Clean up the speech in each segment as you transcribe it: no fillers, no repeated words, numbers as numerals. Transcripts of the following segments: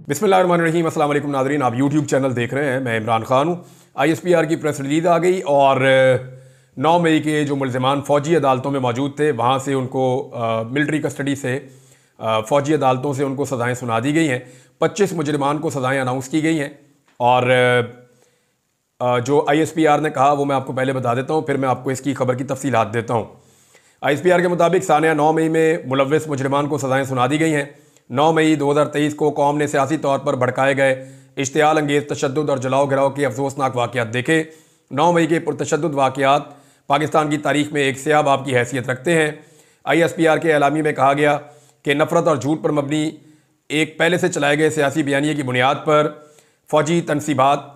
बिस्मिल्लाहिर्रहमानिर्रहीम। अस्सलाम वालेकुम नाज़रीन, आप यूट्यूब चैनल देख रहे हैं। मैं इमरान खान हूँ। ISPR की प्रेस रिलीज आ गई और 9 मई के जो मुल्ज़िमान फ़ौजी अदालतों में मौजूद थे वहाँ से उनको मिलिट्री कस्टडी से फ़ौजी अदालतों से उनको सज़ाएँ सुना दी गई हैं। 25 मुजरिमान को सज़ाएँ अनाउंस की गई हैं और जो ISPR ने कहा वो मैं आपको पहले बता देता हूँ, फिर मैं आपको इसकी खबर की तफसीलात देता हूँ। ISPR के मुताबिक सानिया 9 मई में मुलव्वस मुजरिमान को सज़ाएँ सुना दी गई हैं। 9 मई 2023 को कौम ने सियासी तौर पर भड़काए गए इश्तियाल अंगेज़ तशद्दुद और जलाओ गिराओ के अफसोसनाक वाक़यात देखे। 9 मई के पुरतशद्दुद वाक़यात पाकिस्तान की तारीख में एक स्याह बाब की हैसियत रखते हैं। ISPR के एलामी में कहा गया कि नफ़रत और झूठ पर मबनी एक पहले से चलाए गए सियासी बयानिए की बुनियाद पर फ़ौजी तनसीबात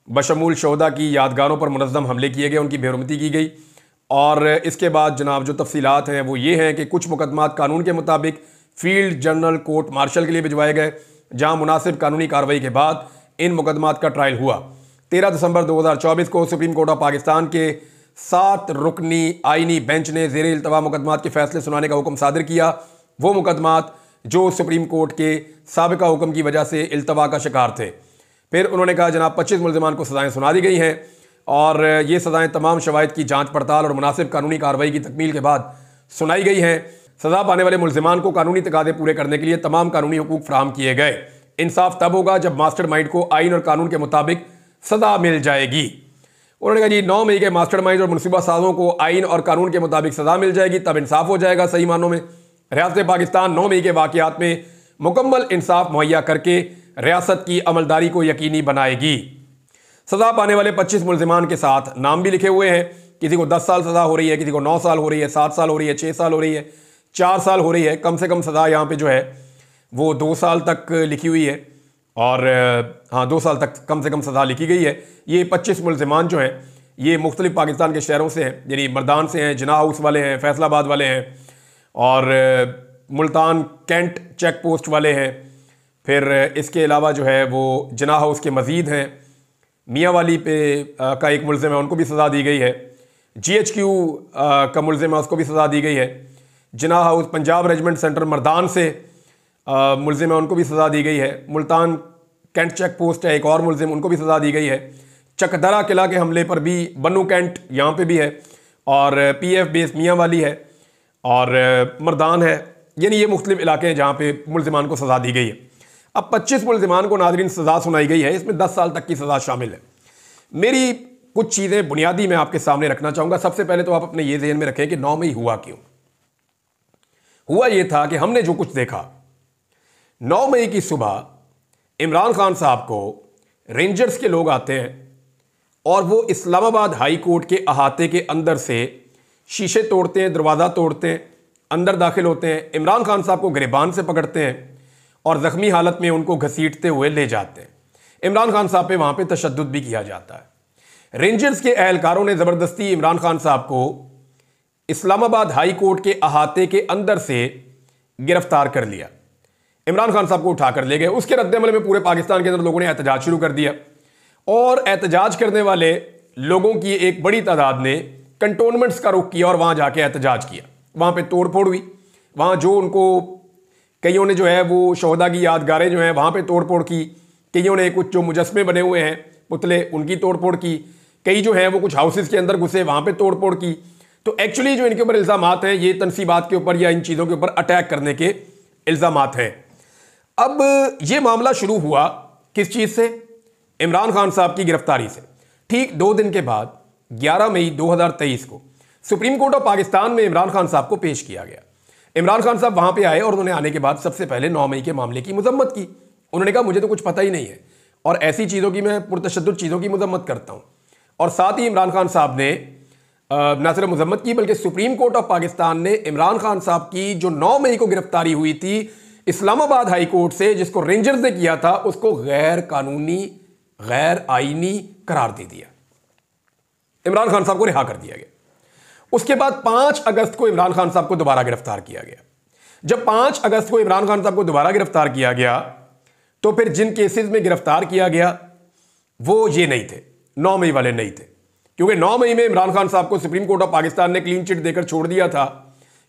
बशमूल शोहदा की यादगारों पर मुनज़्ज़म हमले किए गए, उनकी बेहरमती की गई। और इसके बाद जनाब जो तफसीलात हैं वो ये हैं कि कुछ मुकदमात कानून के मुताबिक फील्ड जनरल कोर्ट मार्शल के लिए भिजवाए गए, जहां मुनासिब कानूनी कार्रवाई के बाद इन मुकदमात का ट्रायल हुआ। 13 दिसंबर 2024 को सुप्रीम कोर्ट ऑफ पाकिस्तान के 7 रुकनी आइनी बेंच ने ज़ेर इल्तवा मुकदमात के फैसले सुनाने का हुक्म सादिर किया। वो मुकदमात जो सुप्रीम कोर्ट के साबिका हुक्म की वजह से इल्तवा का शिकार थे। फिर उन्होंने कहा जनाब 25 मुल्ज़िमान को सज़ाएँ सुना दी गई हैं और ये सज़ाएँ तमाम शवाहिद की जाँच पड़ताल और मुनासिब कानूनी कार्रवाई की तकमील के बाद सुनाई गई हैं। सज़ा पाने वाले मुल्ज़िमान को कानूनी तकादे पूरे करने के लिए तमाम कानूनी हुकूक फराहम किए गए। इंसाफ तब होगा जब मास्टरमाइंड को आइन और कानून के मुताबिक सज़ा मिल जाएगी। उन्होंने कहा जी 9 मई के मास्टरमाइंड और मुनसूबा साजों को आइन और कानून के मुताबिक सज़ा मिल जाएगी, तब इंसाफ हो जाएगा सही मानों में। रियासत पाकिस्तान 9 मई के वाक़यात में मुकम्मल इंसाफ मुहैया करके रियासत की अमलदारी को यकीनी बनाएगी। सज़ा पाने वाले 25 मुल्ज़िमान के साथ नाम भी लिखे हुए हैं। किसी को 10 साल सज़ा हो रही है, किसी को 9 साल हो रही है, 7 साल हो रही है, 6 साल हो रही है, 4 साल हो रही है। कम से कम सज़ा यहाँ पे जो है वो 2 साल तक लिखी हुई है और हाँ 2 साल तक कम से कम सज़ा लिखी गई है। ये 25 मुल्ज़िमान जो हैं ये मुख्तलिफ पाकिस्तान के शहरों से हैं, यानी मर्दान से हैं, जिना हाउस वाले हैं, फैसलाबाद वाले हैं और मुल्तान कैंट चेक पोस्ट वाले हैं। फिर इसके अलावा जो है वो जिना हाउस के मज़ीद हैं, मियाँ वाली पे का एक मुल्ज़िम है, उनको भी सज़ा दी गई है। GHQ का मुल्ज़िम है, उसको भी सज़ा दी गई है। Jinnah house Punjab regiment centre Mardan से मुल्ज़िम है, उनको भी सज़ा दी गई है। मुल्तान कैंट चेक पोस्ट है एक और मुल्ज़िम, उनको भी सज़ा दी गई है। चकदरा किला के हमले पर भी बन्नू कैंट यहाँ पे भी है और PF बेस मियाँ वाली है और मर्दान है। यानी ये मुख्तलिफ इलाके हैं जहाँ पे मुल्ज़िमान को सज़ा दी गई है। अब 25 मुल्ज़िमान को नाज़रीन सज़ा सुनाई गई है, इसमें 10 साल तक की सज़ा शामिल है। मेरी कुछ चीज़ें बुनियादी मैं आपके सामने रखना चाहूँगा। सबसे पहले तो आप अपने ये ज़हन में रखें कि 9 मई हुआ क्यों। हुआ ये था कि हमने जो कुछ देखा 9 मई की सुबह इमरान खान साहब को रेंजर्स के लोग आते हैं और वो इस्लामाबाद हाई कोर्ट के अहाते के अंदर से शीशे तोड़ते हैं, दरवाज़ा तोड़ते हैं, अंदर दाखिल होते हैं। इमरान खान साहब को गिरबान से पकड़ते हैं और ज़ख्मी हालत में उनको घसीटते हुए ले जाते हैं। इमरान खान साहब पे वहाँ पे तशद्दुद भी किया जाता है। रेंजर्स के एहलकारों ने ज़बरदस्ती इमरान खान साहब को इस्लामाबाद हाई कोर्ट के अहाते के अंदर से गिरफ्तार कर लिया। इमरान खान साहब को उठा कर ले गए। उसके रद्दमल में पूरे पाकिस्तान के अंदर लोगों ने एहतजाज शुरू कर दिया और एहतजाज करने वाले लोगों की एक बड़ी तादाद ने कंटोनमेंट्स का रुख किया और वहाँ जाके एहतजाज किया। वहाँ पे तोड़ फोड़ हुई। वहाँ जो उनको कईयों ने जो है वो शोहदा की यादगारें जो हैं वहाँ पे तोड़ फोड़ की। कईयों ने कुछ जो मुजस्मे बने हुए हैं पुतले, उनकी तोड़ फोड़ की। कई जो हैं वो कुछ हाउसेस के अंदर घुसे, वहाँ पे तोड़ फोड़ की। तो एक्चुअली जो इनके ऊपर इल्ज़ामात हैं ये तनसीबात के ऊपर या इन चीज़ों के ऊपर अटैक करने के इल्ज़ामात हैं। अब ये मामला शुरू हुआ किस चीज़ से? इमरान खान साहब की गिरफ्तारी से। ठीक 2 दिन के बाद 11 मई 2023 को सुप्रीम कोर्ट ऑफ पाकिस्तान में इमरान खान साहब को पेश किया गया। इमरान खान साहब वहाँ पे आए और उन्होंने आने के बाद सबसे पहले 9 मई के मामले की मजम्मत की। उन्होंने कहा मुझे तो कुछ पता ही नहीं है और ऐसी चीज़ों की मैं पुरतशद्दुद चीज़ों की मजम्मत करता हूँ। और साथ ही इमरान खान साहब ने न सिर्फ मजम्मत की बल्कि सुप्रीम कोर्ट ऑफ पाकिस्तान ने इमरान खान साहब की जो 9 मई को गिरफ्तारी हुई थी इस्लामाबाद हाई कोर्ट से, जिसको रेंजर्स ने किया था, उसको गैर कानूनी गैर आईनी करार दे दिया। इमरान खान साहब को रिहा कर दिया गया। उसके बाद 5 अगस्त को इमरान खान साहब को दोबारा गिरफ्तार किया गया। जब 5 अगस्त को इमरान खान साहब को दोबारा गिरफ्तार किया गया तो फिर जिन केसेस में गिरफ्तार किया गया वो ये नहीं थे, 9 मई वाले नहीं थे, क्योंकि 9 मई में इमरान खान साहब को सुप्रीम कोर्ट ऑफ पाकिस्तान ने क्लीन चिट देकर छोड़ दिया था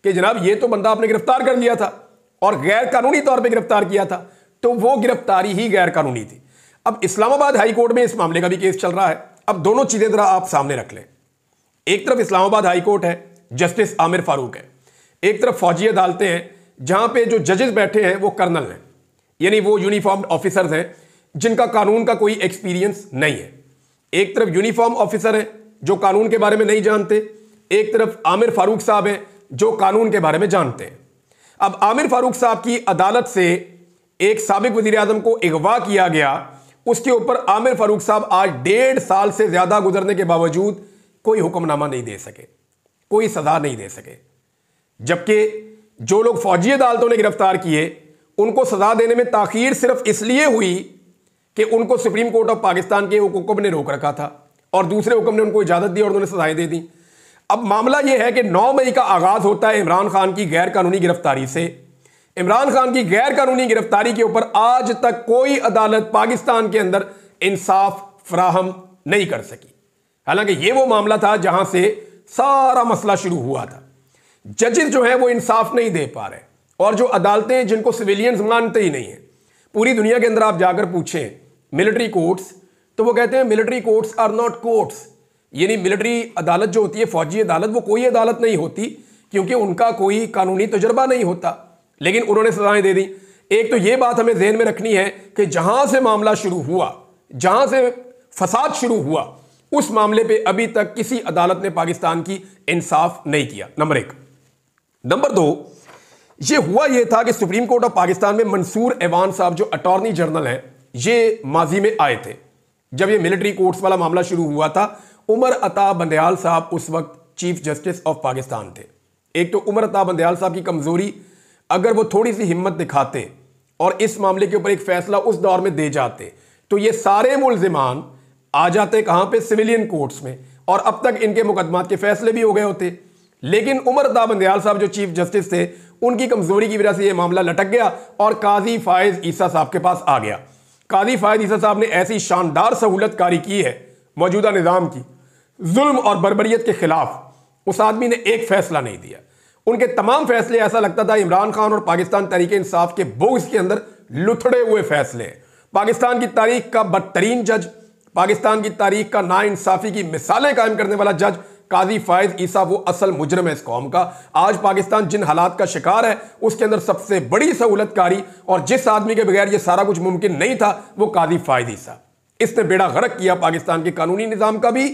कि जनाब ये तो बंदा आपने गिरफ्तार कर लिया था और गैर कानूनी तौर पे गिरफ्तार किया था, तो वो गिरफ्तारी ही गैर कानूनी थी। अब इस्लामाबाद हाई कोर्ट में इस मामले का भी केस चल रहा है। अब दोनों चीजें जरा आप सामने रख लें। एक तरफ इस्लामाबाद हाई कोर्ट है, जस्टिस आमिर फारूक है, एक तरफ फौजी अदालतें हैं जहां पे जो जजेस बैठे हैं वो कर्नल हैं, यानी वो यूनिफॉर्म्ड ऑफिसर्स हैं जिनका कानून का कोई एक्सपीरियंस नहीं है। एक तरफ यूनिफॉर्म ऑफिसर हैं जो कानून के बारे में नहीं जानते, एक तरफ आमिर फारूक साहब हैं जो कानून के बारे में जानते हैं। अब आमिर फारूक साहब की अदालत से एक साबिक वजीर आजम को अगवा किया गया, उसके ऊपर आमिर फारूक साहब आज 1.5 साल से ज्यादा गुजरने के बावजूद कोई हुक्मनामा नहीं दे सके, कोई सजा नहीं दे सके। जबकि जो लोग फौजी अदालतों ने गिरफ्तार किए उनको सजा देने में ताखीर सिर्फ इसलिए हुई कि उनको सुप्रीम कोर्ट ऑफ पाकिस्तान के एक हुक्म ने रोक रखा था और दूसरे हुक्म ने उनको इजाजत दी और उन्होंने सजाएं दे दी। अब मामला यह है कि 9 मई का आगाज होता है इमरान खान की गैर कानूनी गिरफ्तारी से। इमरान खान की गैर कानूनी गिरफ्तारी के ऊपर आज तक कोई अदालत पाकिस्तान के अंदर इंसाफ फराहम नहीं कर सकी। हालांकि यह वो मामला था जहां से सारा मसला शुरू हुआ था। जजेस जो है वो इंसाफ नहीं दे पा रहे और जो अदालतें जिनको सिविलियंस मानते ही नहीं है, पूरी दुनिया के अंदर आप जाकर पूछें मिलिट्री कोर्ट्स, तो वो कहते हैं military courts are not courts, यानी मिलिट्री अदालत जो होती है, फौजी अदालत, वो कोई अदालत नहीं होती क्योंकि उनका कोई कानूनी तजुर्बा नहीं होता। लेकिन उन्होंने सजाएं दे दी। एक तो ये बात हमें ज़हन में रखनी है कि जहां से मामला शुरू हुआ, जहां से फसाद शुरू हुआ, उस मामले पे अभी तक किसी अदालत ने पाकिस्तान की इंसाफ नहीं किया, नंबर 1। नंबर 2, ये हुआ ये था कि सुप्रीम कोर्ट ऑफ पाकिस्तान में मंसूर एवान साहब जो अटॉर्नी जनरल हैं, ये माजी में आए थे जब ये मिलिट्री कोर्ट्स वाला मामला शुरू हुआ था। उमर अता बंदयाल साहब उस वक्त चीफ जस्टिस ऑफ पाकिस्तान थे। एक तो उमर अता बंदयाल साहब की कमजोरी, अगर वो थोड़ी सी हिम्मत दिखाते और इस मामले के ऊपर एक फैसला उस दौर में दे जाते तो ये सारे मुल्जिमान आ जाते कहां पे, सिविलियन कोर्ट्स में, और अब तक इनके मुकदमात के फैसले भी हो गए होते। लेकिन उमर अता बंदयाल साहब जो चीफ जस्टिस थे, उनकी कमजोरी की वजह से यह मामला लटक गया और काजी फायज ईसा साहब के पास आ गया। काजी फायज ईसा साहब ने ऐसी शानदार सहूलत कारी की है मौजूदा निजाम की, जुल्म और बर्बरियत के खिलाफ उस आदमी ने एक फैसला नहीं दिया। उनके तमाम फैसले ऐसा लगता था इमरान खान और पाकिस्तान तहरीक इंसाफ के बोझ के अंदर लुथड़े हुए फैसले हैं। पाकिस्तान की तारीख का बदतरीन जज, पाकिस्तान की तारीख का नाइंसाफी की मिसालें कायम करने वाला जज काजी फायज ईसा वो असल मुजरम है इस कौम का। आज पाकिस्तान जिन हालात का शिकार है उसके अंदर सबसे बड़ी सहूलतकारी और जिस आदमी के बगैर ये सारा कुछ मुमकिन नहीं था वो काजी फायज ईसा। इसने बेड़ा गर्क किया पाकिस्तान के कानूनी निजाम का भी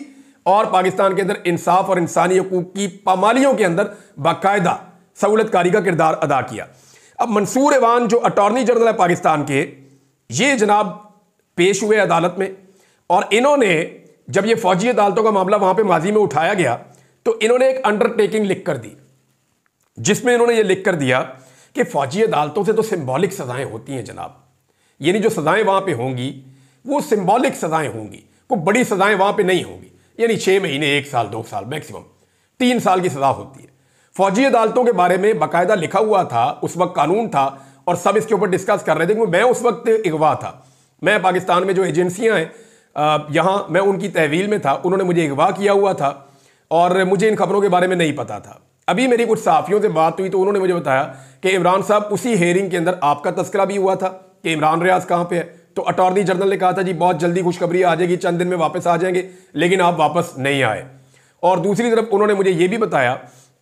और पाकिस्तान के अंदर इंसाफ और इंसानी हकूक की पामालियों के अंदर बाकायदा सहूलतकारी का किरदार अदा किया। अब मंसूर एवान जो अटॉर्नी जनरल है पाकिस्तान के, ये जनाब पेश हुए अदालत में और इन्होंने जब ये फौजी अदालतों का मामला वहां पे माजी में उठाया गया तो इन्होंने एक अंडरटेकिंग लिख कर दी, जिसमें इन्होंने ये लिख कर दिया कि फौजी अदालतों से तो सिंबॉलिक सजाएं होती हैं जनाब, यानी जो सजाएं वहां पे होंगी वो सिंबॉलिक सजाएं होंगी, कोई बड़ी सजाएं वहां पे नहीं होंगी, यानी 6 महीने, 1 साल, 2 साल, मैक्सिमम 3 साल की सजा होती है। फौजी अदालतों के बारे में बाकायदा लिखा हुआ था, उस वक्त कानून था और सब इसके ऊपर डिस्कस कर रहे थे। मैं उस वक्त अगवा था, मैं पाकिस्तान में जो एजेंसियां हैं यहाँ मैं उनकी तहवील में था, उन्होंने मुझे अगवा किया हुआ था और मुझे इन खबरों के बारे में नहीं पता था। अभी मेरी कुछ सहाफ़ियों से बात हुई तो उन्होंने मुझे बताया कि इमरान साहब उसी हेयरिंग के अंदर आपका तस्करा भी हुआ था कि इमरान रियाज कहाँ पे है, तो अटॉर्नी जनरल ने कहा था जी बहुत जल्दी खुशखबरी आ जाएगी, चंद दिन में वापस आ जाएंगे, लेकिन आप वापस नहीं आए। और दूसरी तरफ उन्होंने मुझे ये भी बताया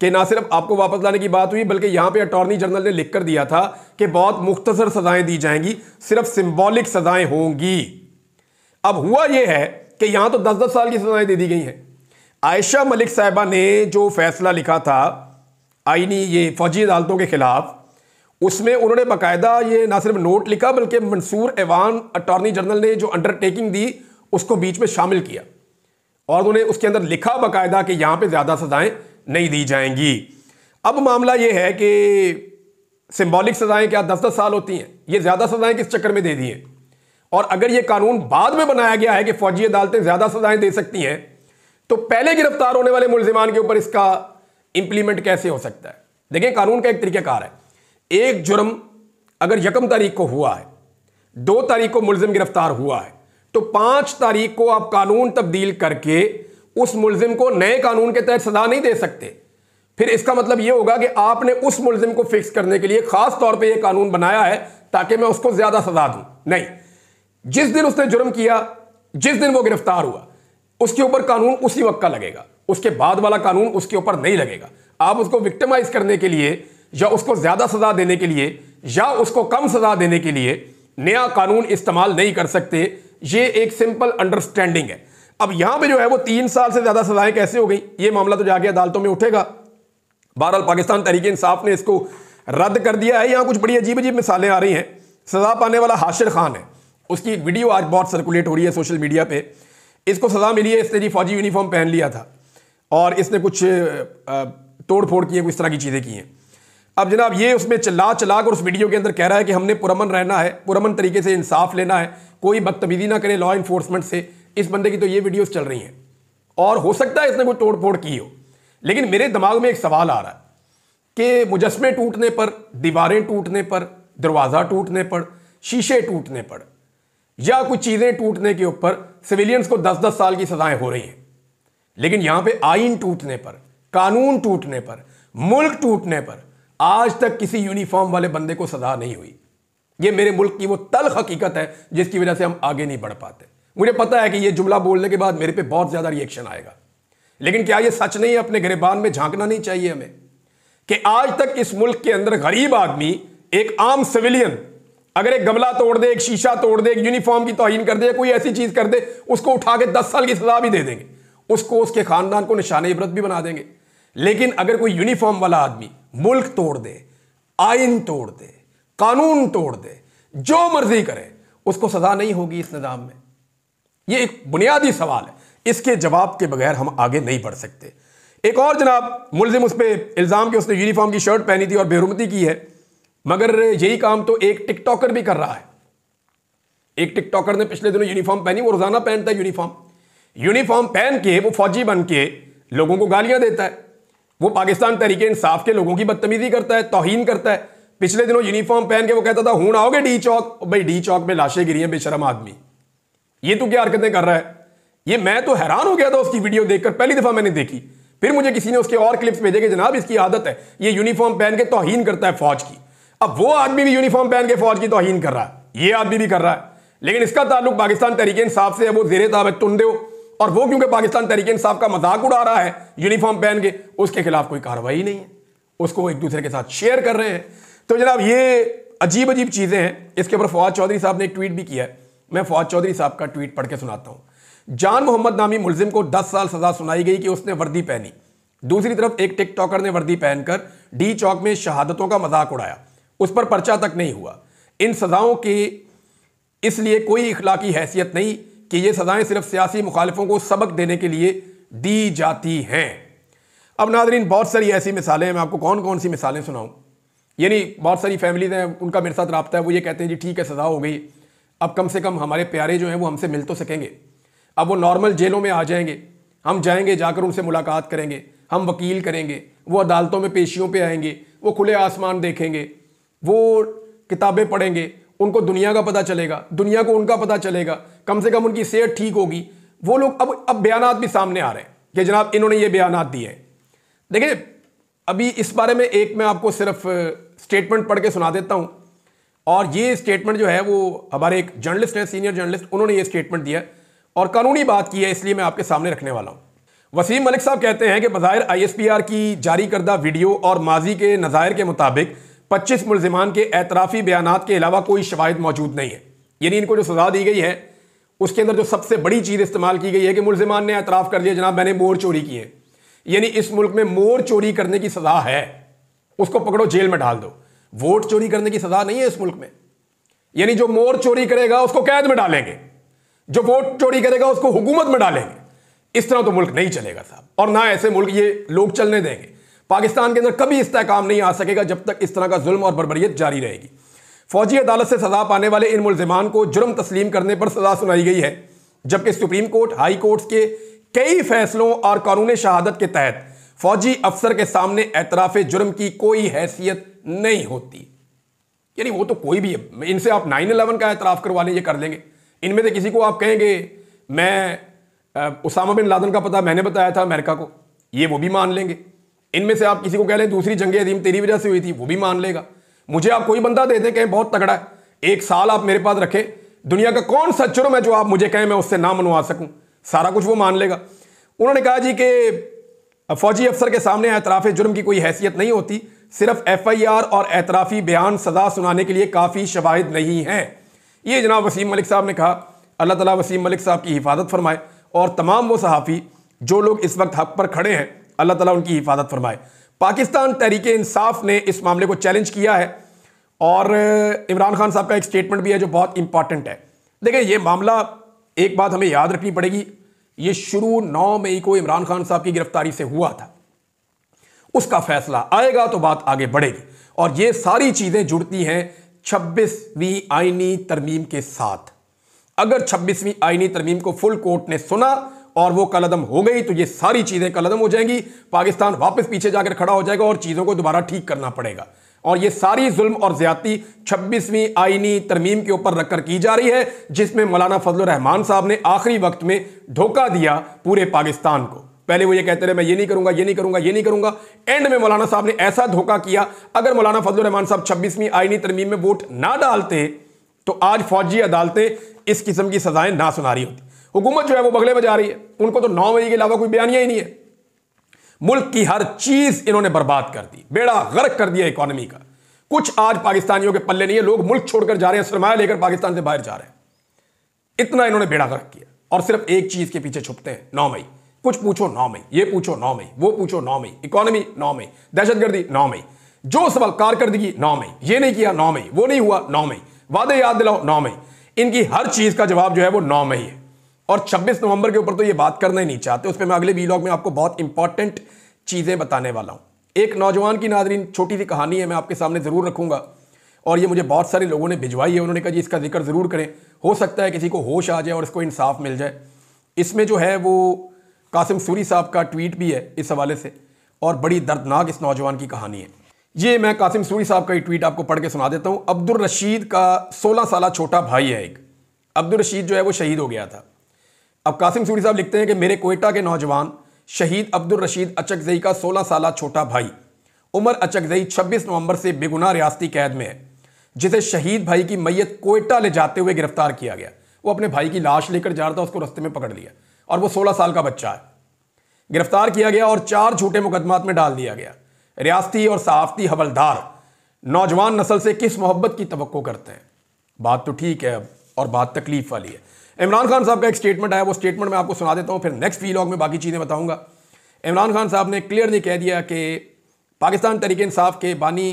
कि ना सिर्फ आपको वापस लाने की बात हुई बल्कि यहाँ पे अटॉर्नी जनरल ने लिख कर दिया था कि बहुत मुख्तसर सजाएं दी जाएंगी, सिर्फ सिंबॉलिक सजाएं होंगी। अब हुआ यह है कि यहां तो 10-10 साल की सजाएं दे दी गई हैं। आयशा मलिक साहिबा ने जो फैसला लिखा था आईनी ये फौजी अदालतों के खिलाफ, उसमें उन्होंने बाकायदा ये ना सिर्फ नोट लिखा बल्कि मंसूर एवान अटॉर्नी जनरल ने जो अंडरटेकिंग दी उसको बीच में शामिल किया और उन्होंने उसके अंदर लिखा बाकायदा कि यहां पे ज्यादा सजाएं नहीं दी जाएंगी। अब मामला यह है कि सिंबॉलिक सजाएं क्या 10-10 साल होती हैं, ये ज्यादा सजाएं किस चक्कर में दे दी हैं? और अगर ये कानून बाद में बनाया गया है कि फौजी अदालतें ज्यादा सजाएं दे सकती हैं तो पहले गिरफ्तार होने वाले मुल्जिमान के ऊपर इसका इंप्लीमेंट कैसे हो सकता है? देखिए कानून का एक तरीकाकार है, एक जुर्म अगर 1 तारीख को हुआ है, 2 तारीख को मुल्जिम गिरफ्तार हुआ है तो 5 तारीख को आप कानून तब्दील करके उस मुल्जिम को नए कानून के तहत सजा नहीं दे सकते। फिर इसका मतलब यह होगा कि आपने उस मुल्जिम को फिक्स करने के लिए खास तौर पे यह कानून बनाया है ताकि मैं उसको ज्यादा सजा दूं। नहीं, जिस दिन उसने जुर्म किया, जिस दिन वो गिरफ्तार हुआ, उसके ऊपर कानून उसी वक्त का लगेगा, उसके बाद वाला कानून उसके ऊपर नहीं लगेगा। आप उसको विक्टिमाइज करने के लिए या उसको ज्यादा सजा देने के लिए या उसको कम सजा देने के लिए नया कानून इस्तेमाल नहीं कर सकते। ये एक सिंपल अंडरस्टैंडिंग है। अब यहां पे जो है वो 3 साल से ज्यादा सजाएं कैसे हो गई, ये मामला तो जाके अदालतों में उठेगा। बहरहाल पाकिस्तान तहरीक इंसाफ ने इसको रद्द कर दिया है। यहां कुछ बड़ी अजीब अजीब मिसालें आ रही हैं। सजा पाने वाला हाशिर खान है, उसकी एक वीडियो आज बहुत सर्कुलेट हो रही है सोशल मीडिया पे। इसको सजा मिली है, इसने जी फौजी यूनिफॉर्म पहन लिया था और इसने कुछ तोड़ फोड़ की है, कुछ तरह की चीजें की हैं। अब जनाब ये उसमें चिल्ला कर उस वीडियो के अंदर कह रहा है कि हमने पुरअमन रहना है, पुरअमन तरीके से इंसाफ लेना है, कोई बदतमीजी ना करे लॉ इन्फोर्समेंट से। इस बंदे की तो ये वीडियोस चल रही हैं और हो सकता है इसने कोई तोड़ फोड़ की हो, लेकिन मेरे दिमाग में एक सवाल आ रहा है कि मुजस्मे टूटने पर, दीवारें टूटने पर, दरवाज़ा टूटने पर, शीशे टूटने पर या कुछ चीज़ें टूटने के ऊपर सिविलियंस को 10-10 साल की सजाएं हो रही हैं, लेकिन यहां पे आइन टूटने पर, कानून टूटने पर, मुल्क टूटने पर आज तक किसी यूनिफॉर्म वाले बंदे को सजा नहीं हुई। ये मेरे मुल्क की वो तल्ख हकीकत है जिसकी वजह से हम आगे नहीं बढ़ पाते। मुझे पता है कि ये जुमला बोलने के बाद मेरे पे बहुत ज्यादा रिएक्शन आएगा, लेकिन क्या ये सच नहीं है? अपने गिरेबान में झांकना नहीं चाहिए हमें कि आज तक इस मुल्क के अंदर गरीब आदमी, एक आम सिविलियन अगर एक गमला तोड़ दे, एक शीशा तोड़ दे, एक यूनिफॉर्म की तौहीन कर दे, कोई ऐसी चीज कर दे, उसको उठा के 10 साल की सजा भी दे देंगे, उसको, उसके खानदान को निशाने इबरत भी बना देंगे। लेकिन अगर कोई यूनिफॉर्म वाला आदमी मुल्क तोड़ दे, आइन तोड़ दे, कानून तोड़ दे, जो मर्जी करे, उसको सजा नहीं होगी इस निजाम में। यह एक बुनियादी सवाल है, इसके जवाब के बगैर हम आगे नहीं बढ़ सकते। एक और जनाब मुलजिम उस पर इल्जाम कि उसने यूनिफॉर्म की शर्ट पहनी थी और बेरुमती की है, मगर यही काम तो एक टिकटॉकर भी कर रहा है। एक टिकटॉकर ने पिछले दिनों यूनिफॉर्म पहनी, वो रोजाना पहनता है यूनिफॉर्म पहन के वो फौजी बन के लोगों को गालियां देता है, वो पाकिस्तान तहरीक इंसाफ के लोगों की बदतमीजी करता है, तौहीन करता है। पिछले दिनों यूनिफॉर्म पहन के वो कहता था हूं आओगे डी चौक, भाई डी चौक में लाशें गिरी हैं, बेशरम आदमी, ये तो क्या हरकतें कर रहा है। ये मैं तो हैरान हो गया था उसकी वीडियो देखकर, पहली दफा मैंने देखी। फिर मुझे किसी ने उसके और क्लिप्स भेजे कि जनाब इसकी आदत है, ये यूनिफॉर्म पहन के तौहीन करता है फौज की। अब वो आदमी भी यूनिफॉर्म पहन के फौज की तौहीन कर रहा है, ये आदमी भी कर रहा है, लेकिन इसका ताल्लुक पाकिस्तान तहरीक इंसाफ से है। वो ज़ेरे ताबत तुंदे हो, और वो क्योंकि पाकिस्तान तहरीक इंसाफ का मजाक उड़ा रहा है यूनिफॉर्म पहन के, उसके खिलाफ कोई कार्रवाई नहीं है, उसको एक दूसरे के साथ शेयर कर रहे हैं। तो जनाब ये अजीब अजीब चीजें हैं। इसके ऊपर फवाद चौधरी साहब ने एक ट्वीट भी किया है, मैं फवाद चौधरी साहब का ट्वीट पढ़ के सुनाता हूं। जान मोहम्मद नामी मुलजिम को 10 साल सजा सुनाई गई कि उसने वर्दी पहनी। दूसरी तरफ एक टिकटॉकर ने वर्दी पहनकर डी चौक में शहादतों का मजाक उड़ाया, उस पर पर्चा तक नहीं हुआ। इन सजाओं की इसलिए कोई इखलाकी हैसियत नहीं कि ये सजाएं सिर्फ सियासी मुखालिफों को सबक देने के लिए दी जाती हैं। अब नाज़रीन बहुत सारी ऐसी मिसालें हैं, मैं आपको कौन कौन सी मिसालें सुनाऊं। यानी बहुत सारी फैमिलीज हैं, उनका मेरे साथ रब्ता है, वो ये कहते हैं जी ठीक है सजा हो गई, अब कम से कम हमारे प्यारे जो हैं वो हमसे मिल तो सकेंगे। अब वो नॉर्मल जेलों में आ जाएंगे, हम जाएंगे, जाकर उनसे मुलाकात करेंगे, हम वकील करेंगे, वो अदालतों में पेशियों पे आएंगे, वो खुले आसमान देखेंगे, वो किताबें पढ़ेंगे, उनको दुनिया का पता चलेगा, दुनिया को उनका पता चलेगा, कम से कम उनकी सेहत ठीक होगी। वो लोग अब बयानात भी सामने आ रहे हैं कि जनाब इन्होंने ये बयानात दिए हैं। देखिए अभी इस बारे में एक मैं आपको सिर्फ स्टेटमेंट पढ़ के सुना देता हूं, और ये स्टेटमेंट जो है वो हमारे एक जर्नलिस्ट हैं, सीनियर जर्नलिस्ट, उन्होंने ये स्टेटमेंट दिया और कानूनी बात की है, इसलिए मैं आपके सामने रखने वाला हूं। वसीम मलिक साहब कहते हैं कि बज़ाहिर ISPR की जारी करदा वीडियो और माजी के नज़ायर के मुताबिक 25 मुलजिमान के एतराफ़ी बयानात के अलावा कोई शवाहिद मौजूद नहीं है। यानी इनको जो सज़ा दी गई है उसके अंदर जो सबसे बड़ी चीज़ इस्तेमाल की गई है कि मुलजिमान ने एतराफ़ कर दिया जनाब मैंने मोर चोरी की है। यानी इस मुल्क में मोर चोरी करने की सज़ा है, उसको पकड़ो जेल में डाल दो। वोट चोरी करने की सज़ा नहीं है इस मुल्क में। यानी जो मोर चोरी करेगा उसको कैद में डालेंगे, जो वोट चोरी करेगा उसको हुकूमत में डालेंगे। इस तरह तो मुल्क नहीं चलेगा साहब, और ना ऐसे मुल्क ये लोग चलने देंगे। पाकिस्तान के अंदर कभी इस्तेहकाम नहीं आ सकेगा जब तक इस तरह का जुल्म और बर्बरियत जारी रहेगी। फौजी अदालत से सजा पाने वाले इन मुलजिमान को जुर्म तस्लीम करने पर सजा सुनाई गई है, जबकि सुप्रीम कोर्ट, हाई कोर्ट के कई फैसलों और कानून शहादत के तहत फौजी अफसर के सामने एतराफ़ जुर्म की कोई हैसियत नहीं होती। यानी वो तो कोई भी है, इनसे आप 9/11 का एतराफ़ करवा लें, ये कर लेंगे। इनमें से किसी को आप कहेंगे मैं उसामा बिन लादेन का पता मैंने बताया था अमेरिका को, ये वो भी मान लेंगे। इनमें से आप किसी को कह लें दूसरी जंग अज़ीम तेरी वजह से हुई थी, वो भी मान लेगा। मुझे आप कोई बंदा दे दें कहें बहुत तगड़ा है, 1 साल आप मेरे पास रखें, दुनिया का कौन सा जुर्म है जो आप मुझे कहें मैं उससे ना मनवा सकूं, सारा कुछ वो मान लेगा। उन्होंने कहा जी कि फौजी अफसर के सामने एतराफ़ जुर्म की कोई हैसियत नहीं होती, सिर्फ FIR और एतराफ़ी बयान सजा सुनाने के लिए काफ़ी शवाहिद नहीं है। ये जनाब वसीम मलिक साहब ने कहा। अल्लाह ताला वसीम मलिक साहब की हिफाजत फरमाए और तमाम वो सहाफ़ी जो लोग इस वक्त हक पर खड़े हैं, अल्लाह ताला उनकी हिफाजत फरमाए। पाकिस्तान तहरीक इंसाफ ने इस मामले को चैलेंज किया है और इमरान खान साहब का एक स्टेटमेंट भी है जो बहुत इंपॉर्टेंट है। देखिए ये मामला, एक बात हमें याद रखनी पड़ेगी, ये शुरू 9 मई को इमरान खान साहब की गिरफ्तारी से हुआ था। उसका फैसला आएगा तो बात आगे बढ़ेगी और ये सारी चीजें जुड़ती हैं 26वीं आईनी तरमीम के साथ। अगर 26वीं आईनी तरमीम को फुल कोर्ट ने सुना और वो कलअदम हो गई तो ये सारी चीजें कलअदम हो जाएंगी, पाकिस्तान वापस पीछे जाकर खड़ा हो जाएगा और चीजों को दोबारा ठीक करना पड़ेगा। और ये सारी जुल्म और ज्यादती 26वीं आईनी तरमीम के ऊपर रखकर की जा रही है, जिसमें मौलाना फजलुर रहमान साहब ने आखिरी वक्त में धोखा दिया पूरे पाकिस्तान को। पहले वो ये कहते रहे मैं ये नहीं करूंगा, ये नहीं करूंगा, ये नहीं करूंगा, एंड में मौलाना साहब ने ऐसा धोखा किया। अगर मौलाना फजलुर रहमान साहब 26वीं आईनी तरमीम में वोट ना डालते तो आज फौजी अदालतें इस किस्म की सजाएं ना सुना रही होती। हुकूमत जो है वो बगले बजा रही है, उनको तो 9 मई के अलावा कोई बयानिया ही नहीं है। मुल्क की हर चीज इन्होंने बर्बाद कर दी, बेड़ा गर्क कर दिया इकोनॉमी का। कुछ आज पाकिस्तानियों के पल्ले नहीं है, लोग मुल्क छोड़कर जा रहे हैं, सरमाया लेकर पाकिस्तान से बाहर जा रहे हैं। इतना इन्होंने बेड़ा गर्क किया और सिर्फ एक चीज के पीछे छुपते हैं, 9 मई। कुछ पूछो 9 मई, ये पूछो 9 मई, वो पूछो 9 मई, इकोनॉमी 9 मई, दहशतगर्दी 9 मई, जो सवाल कारकर्दगी 9 मई, ये नहीं किया 9 मई, वो नहीं हुआ 9 मई, वादे याद दिलाओ 9 मई। इनकी हर चीज का जवाब जो है वो 9 मई है। और 26 नवंबर के ऊपर तो ये बात करना ही नहीं चाहते, उस पर मैं अगले वीलॉग में आपको बहुत इंपॉर्टेंट चीजें बताने वाला हूं। एक नौजवान की नाज़रीन छोटी सी कहानी है, मैं आपके सामने जरूर रखूंगा और ये मुझे बहुत सारे लोगों ने भिजवाई है। उन्होंने कहा जी इसका जिक्र जरूर करें, हो सकता है किसी को होश आ जाए और इसको इंसाफ मिल जाए। इसमें जो है वो कासिम सूरी साहब का ट्वीट भी है इस हवाले से और बड़ी दर्दनाक इस नौजवान की कहानी है। ये मैं कासिम सूरी साहब का ही ट्वीट आपको पढ़ के सुना देता हूं। अब्दुल रशीद का 16 साल छोटा भाई है एक। अब्दुल रशीद जो है वो शहीद हो गया था। अब कासिम सूरी साहब लिखते हैं कि मेरे कोयटा के नौजवान शहीद अब्दुल रशीद अचकजई का 16 साल छोटा भाई उमर अचकजई 26 नवंबर से बेगुनाह रियासती कैद में है, जिसे शहीद भाई की मैयत कोयटा ले जाते हुए गिरफ्तार किया गया। वो अपने भाई की लाश लेकर जा रहा था, उसको रास्ते में पकड़ लिया और वो 16 साल का बच्चा है। गिरफ्तार किया गया और 4 झूठे मुकदमात में डाल दिया गया। रियासती और सहाफती हवलदार नौजवान नस्ल से किस मोहब्बत की तवक्को करते हैं? बात तो ठीक है और बात तकलीफ वाली है। इमरान खान साहब का एक स्टेटमेंट आया, वो स्टेटमेंट मैं आपको सुना देता हूं, फिर नेक्स्ट वीलॉग में बाकी चीज़ें बताऊंगा। इमरान खान साहब ने क्लियरली कह दिया कि पाकिस्तान तहरीक इंसाफ के बानी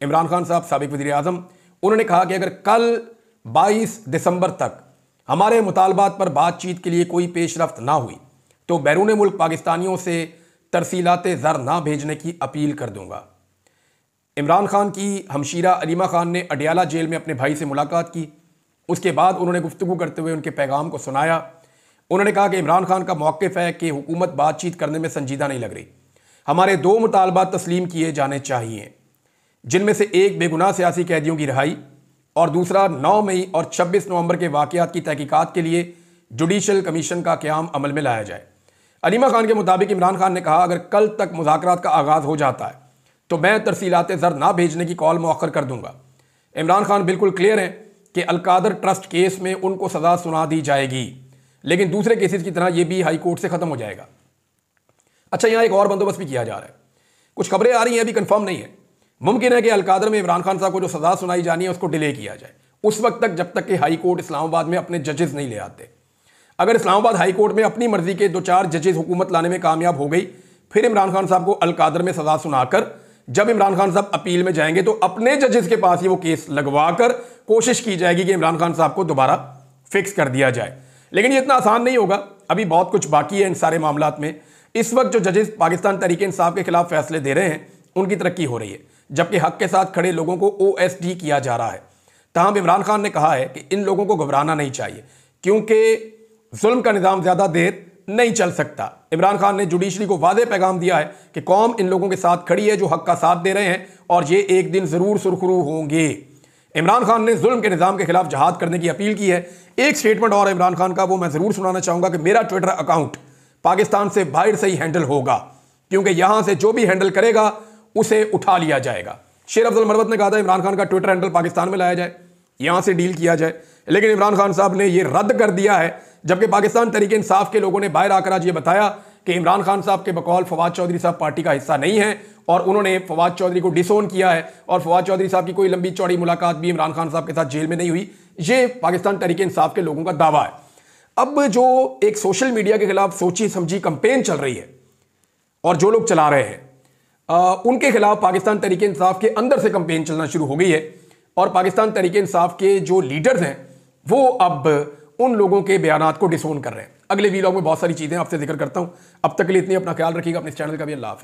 इमरान खान साहब साबिक वज़ीर आज़म, उन्होंने कहा कि अगर कल 22 दिसंबर तक हमारे मुतालबात पर बातचीत के लिए कोई पेशरफ्त ना हुई तो बैरून मुल्क पाकिस्तानियों से तरसीलात ज़र ना भेजने की अपील कर दूंगा। इमरान खान की हमशीरा अलीमा खान ने अडियाला जेल में अपने भाई से मुलाकात की। उसके बाद उन्होंने गुफ्तगू करते हुए उनके पैगाम को सुनाया। उन्होंने कहा कि इमरान खान का मौक़िफ़ है कि हुकूमत बातचीत करने में संजीदा नहीं लग रही। हमारे 2 मुतालबात तस्लीम किए जाने चाहिए, जिनमें से एक बेगुनाह सियासी कैदियों की रिहाई और दूसरा 9 मई और 26 नवंबर के वाक़यात की तहकीकात के लिए जुडिशल कमीशन का क़याम अमल में लाया जाए। अलीमा खान के मुताबिक इमरान खान ने कहा अगर कल तक मुज़ाकरात का आगाज़ हो जाता है तो मैं तरसीलात ज़र ना भेजने की कॉल मौखर कर दूंगा। इमरान खान बिल्कुल क्लियर हैं कि अलकादर ट्रस्ट केस में उनको सज़ा सुना दी जाएगी, लेकिन दूसरे केसेस की तरह यह भी हाई कोर्ट से ख़त्म हो जाएगा। अच्छा, यहाँ एक और बंदोबस्त भी किया जा रहा है। कुछ खबरें आ रही हैं, अभी कंफर्म नहीं है। मुमकिन है कि अलकादर में इमरान खान साहब को जो सज़ा सुनाई जानी है उसको डिले किया जाए उस वक्त तक, जब तक कि हाई कोर्ट इस्लामाबाद में अपने जजेस नहीं ले आते। अगर इस्लामाबाद हाई कोर्ट में अपनी मर्जी के 2-4 जजेस हुकूमत लाने में कामयाब हो गई, फिर इमरान खान साहब को अलकादर में सज़ा सुनाकर जब इमरान खान साहब अपील में जाएंगे तो अपने जजेस के पास ही वो केस लगवाकर कोशिश की जाएगी कि इमरान खान साहब को दोबारा फिक्स कर दिया जाए। लेकिन ये इतना आसान नहीं होगा, अभी बहुत कुछ बाकी है इन सारे मामलात में। इस वक्त जो जजेस पाकिस्तान तहरीक इंसाफ के खिलाफ फैसले दे रहे हैं उनकी तरक्की हो रही है, जबकि हक के साथ खड़े लोगों को OSD किया जा रहा है। तमाम इमरान खान ने कहा है कि इन लोगों को घबराना नहीं चाहिए क्योंकि जुल्म का निज़ाम ज़्यादा देर नहीं चल सकता। इमरान खान ने जुडिशरी को वादे पैगाम दिया है कि कौम इन लोगों के साथ खड़ी है जो हक का साथ दे रहे हैं और ये एक दिन ज़रूर सुरखरू होंगे। इमरान खान ने जुल्म के निज़ाम के खिलाफ जहाद करने की अपील की है। एक स्टेटमेंट और इमरान खान का, वो मैं ज़रूर सुनाना चाहूँगा कि मेरा ट्विटर अकाउंट पाकिस्तान से बाहर से ही हैंडल होगा क्योंकि यहाँ से जो भी हैंडल करेगा उसे उठा लिया जाएगा। शेर अफजल मरवत ने कहा था इमरान खान का ट्विटर हैंडल पाकिस्तान में लाया जाए। यहां से डील किया जाए। लेकिन इमरान खान साहब ने यह रद्द कर दिया है, जबकि पाकिस्तान तहरीक इंसाफ के लोगों ने बाहर आकर आज ये बताया कि इमरान खान साहब के बकौल फवाद चौधरी साहब पार्टी का हिस्सा नहीं है और उन्होंने फवाद चौधरी को डिसोन किया है और फवाद चौधरी साहब की कोई लंबी चौड़ी मुलाकात भी इमरान खान साहब के साथ जेल में नहीं हुई। ये पाकिस्तान तहरीक इंसाफ के लोगों का दावा है। अब जो एक सोशल मीडिया के खिलाफ सोची समझी कंपेन चल रही है और जो लोग चला रहे हैं उनके खिलाफ पाकिस्तान तहरीक इंसाफ के अंदर से कंपेन चलना शुरू हो गई है और पाकिस्तान तहरीक इंसाफ के जो लीडर्स हैं वो अब उन लोगों के बयानात को डिसोन कर रहे हैं। अगले वीलॉग में बहुत सारी चीजें आपसे जिक्र करता हूं। अब तक के लिए इतनी, अपना ख्याल रखिएगा, अपने चैनल का भी अल्लाह हाफ़िज़।